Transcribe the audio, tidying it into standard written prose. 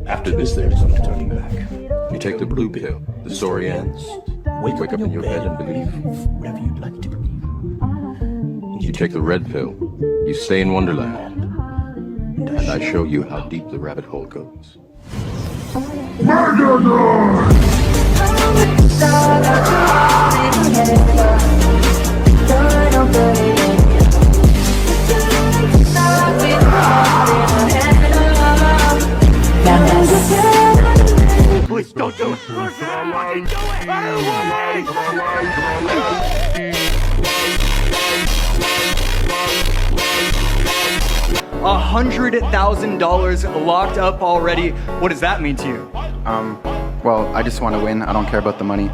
After this, there's no turning back. You take the blue pill, the story ends. Wake up in your bed and believe whatever you'd like to believe. You take the red pill, you stay in Wonderland, and I show you how deep the rabbit hole goes. Please don't do it! Please don't fucking do it! I don't want $100,000 locked up already. What does that mean to you? Well, I just want to win. I don't care about the money.